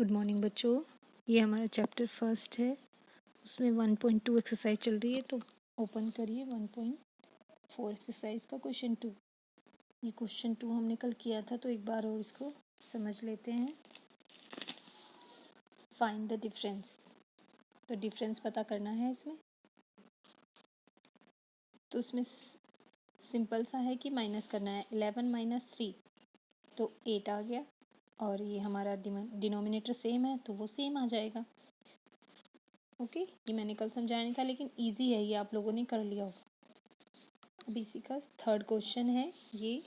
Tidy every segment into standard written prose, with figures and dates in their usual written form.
Good morning बच्चों। ये हमारा चैप्टर फर्स्ट है, उसमें 1.2 एक्सरसाइज चल रही है, तो ओपन करिए 1.4 एक्सरसाइज का क्वेश्चन 2। ये क्वेश्चन 2 हमने कल किया था, तो एक बार और इसको समझ लेते हैं। फाइंड द डिफरेंस, तो डिफरेंस पता करना है इसमें। तो इसमें सिंपल सा है कि माइनस करना है। 11 माइनस 3 तो 8 आ गया, और ये हमारा डिनोमिनेटर सेम है तो वो सेम आ जाएगा। ओके, ये मैंने कल समझाया नहीं था, लेकिन इजी है, ये आप लोगों ने कर लिया होगा। अब इसी का थर्ड क्वेश्चन है ये,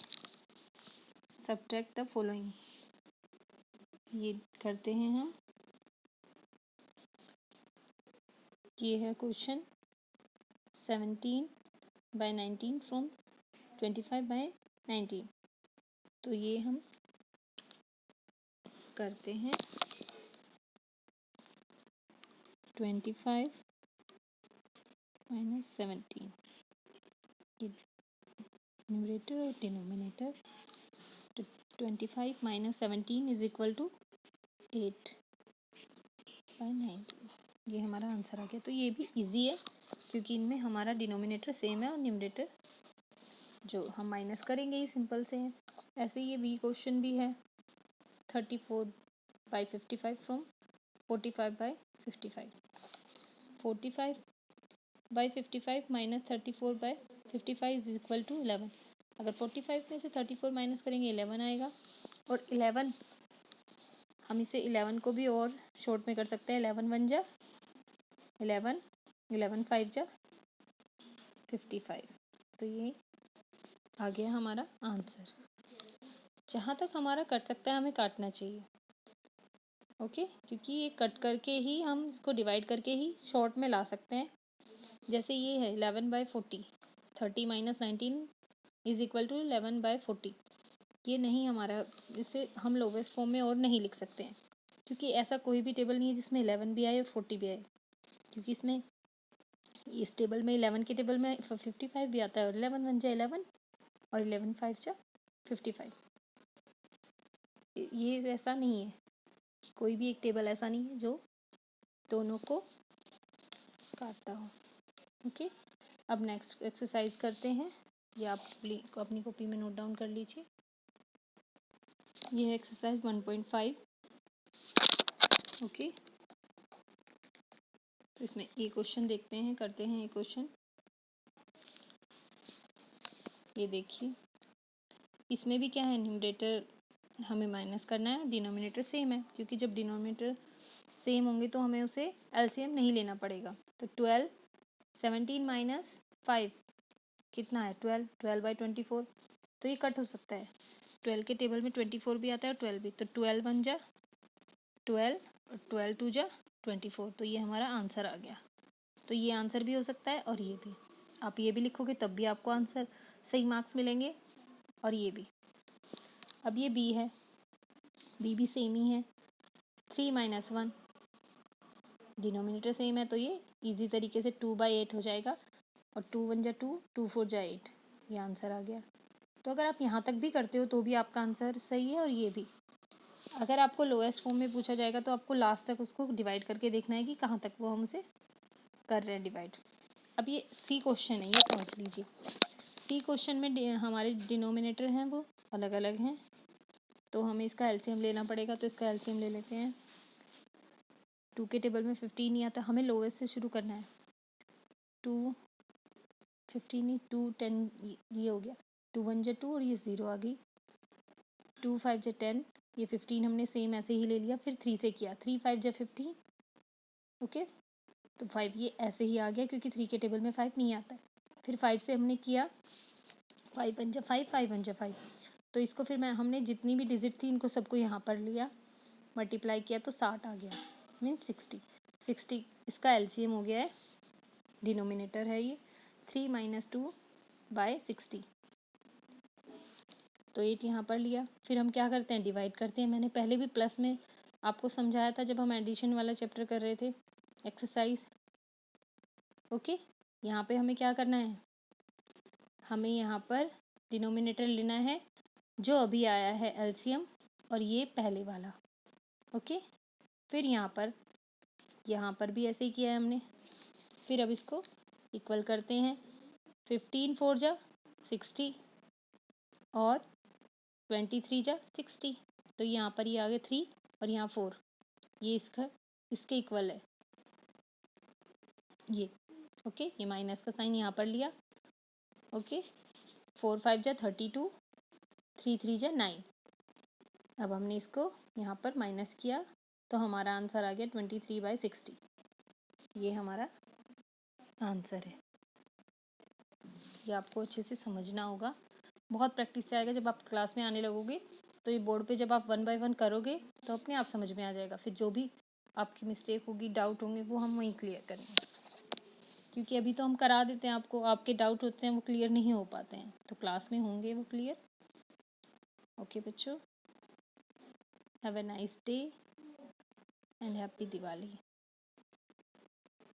सब्ट्रैक्ट द फॉलोइंग। ये करते हैं हम। ये है क्वेश्चन 17/19 फ्रॉम 25/19। तो ये हम करते हैं 25 - 17, न्यूमरेटर और डिनोमिनेटर। तो 25 - 17 इज इक्वल टू 8/19। ये हमारा आंसर आ गया। तो ये भी इजी है, क्योंकि इनमें हमारा डिनोमिनेटर सेम है और न्यूमरेटर जो हम माइनस करेंगे ही सिंपल से है। ऐसे ये बी क्वेश्चन भी है 34/55 from 45/55। 45/55 minus 34/55 is equal to 11। अगर 45 में से 34 माइनस करेंगे 11 आएगा, और 11 हम इसे 11 को भी और शॉर्ट में कर सकते हैं। 11 1 जा 11, 11 5 जा 55। तो ये आ गया हमारा आंसर। जहाँ तक हमारा कट सकता है हमें काटना चाहिए। ओके, क्योंकि ये कट करके ही हम इसको डिवाइड करके ही शॉर्ट में ला सकते हैं। जैसे ये है 11/40, 30 माइनस 19 इज इक्वल टू 11/40। ये नहीं हमारा, इसे हम लोवेस्ट फॉर्म में और नहीं लिख सकते हैं, क्योंकि ऐसा कोई भी टेबल नहीं है जिसमें 11 भी आए और 40 भी आए। क्योंकि इसमें इस टेबल में 11 के टेबल में 55 भी आता है, और 11 1 जा 11 और 11 5 जा 55। ये ऐसा नहीं है, कोई भी एक टेबल ऐसा नहीं है जो दोनों को काटता हो। ओके, अब नेक्स्ट एक्सरसाइज करते हैं। ये आप अपनी कॉपी में नोट डाउन कर लीजिए। ये है एक्सरसाइज 1.5। ओके, तो इसमें ये क्वेश्चन देखते हैं, करते हैं ये क्वेश्चन। ये देखिए, इसमें भी क्या है, न्यूमरेटर हमें माइनस करना है, डिनोमिनेटर सेम है। क्योंकि जब डिनोमिनेटर सेम होंगे तो हमें उसे एलसीएम नहीं लेना पड़ेगा। तो 12 17 माइनस 5 कितना है 12, 12/24। तो ये कट हो सकता है। 12 के टेबल में 24 भी आता है और 12 भी। तो 12 1 जा 12 और 12 2 जा 24। तो ये हमारा आंसर आ गया। तो ये आंसर भी हो सकता है, और ये भी। आप ये भी लिखोगे तब भी आपको आंसर सही मार्क्स मिलेंगे, और ये भी। अब ये बी है, बी भी सेम ही है। 3 - 1, डिनोमिनेटर सेम है, तो ये इजी तरीके से 2/8 हो जाएगा। और 2 1 जा 2, 2 4 जा 8। ये आंसर आ गया। तो अगर आप यहाँ तक भी करते हो तो भी आपका आंसर सही है, और ये भी। अगर आपको लोएस्ट फॉर्म में पूछा जाएगा तो आपको लास्ट तक उसको डिवाइड करके देखना है कि कहाँ तक वो हमसे कर रहे हैं डिवाइड। अब ये सी क्वेश्चन है, ये समझ लीजिए। सी क्वेश्चन में हमारे डिनोमिनेटर हैं वो अलग अलग हैं, तो हमें इसका एलसीएम लेना पड़ेगा। तो इसका एलसीएम ले लेते हैं। 2 के टेबल में 15 नहीं आता, हमें लोवेस्ट से शुरू करना है। 2 15 नहीं, 2 10 ये हो गया। 2 1 जा 2 और ये 0 आ गई। 2 5 जा 10, ये 15 हमने सेम ऐसे ही ले लिया। फिर 3 से किया, 3 5 जा 15। ओके, तो 5 ये ऐसे ही आ गया, क्योंकि 3 के टेबल में 5 नहीं आता है। फिर 5 से हमने किया, 5 1 जा 5, 5 1 जा 5। तो इसको फिर हमने जितनी भी डिजिट थी इनको सबको यहाँ पर लिया, मल्टीप्लाई किया, तो 60 आ गया, मीन 60। 60 इसका एलसीएम हो गया है, डिनोमिनेटर है ये। 3 - 2/60। तो 8 यहाँ पर लिया। फिर हम क्या करते हैं, डिवाइड करते हैं। मैंने पहले भी प्लस में आपको समझाया था जब हम एडिशन वाला चैप्टर कर रहे थे, एक्सरसाइज। ओके, यहाँ पे हमें क्या करना है, हमें यहाँ पर डिनोमिनेटर लेना है जो अभी आया है एलसीएम, और ये पहले वाला। ओके, फिर यहाँ पर भी ऐसे ही किया है हमने। फिर अब इसको इक्वल करते हैं। 15 4 जा 60 और 23 जा 60, तो यहाँ पर ये आ गए 3 और यहाँ 4, ये इसके इक्वल है ये। ओके, ये माइनस का साइन यहाँ पर लिया। ओके, 4 5 जा 32, 3 3 जा 9। अब हमने इसको यहाँ पर माइनस किया तो हमारा आंसर आ गया 23/60। ये हमारा आंसर है। ये आपको अच्छे से समझना होगा, बहुत प्रैक्टिस से आएगा। जब आप क्लास में आने लगोगे तो ये बोर्ड पे जब आप 1 बाय 1 करोगे तो अपने आप समझ में आ जाएगा। फिर जो भी आपकी मिस्टेक होगी, डाउट होंगे, वो हम वहीं क्लियर करेंगे। क्योंकि अभी तो हम करा देते हैं आपको, आपके डाउट होते हैं वो क्लियर नहीं हो पाते हैं, तो क्लास में होंगे वो क्लियर। ओके बच्चों, have a nice day and happy Diwali.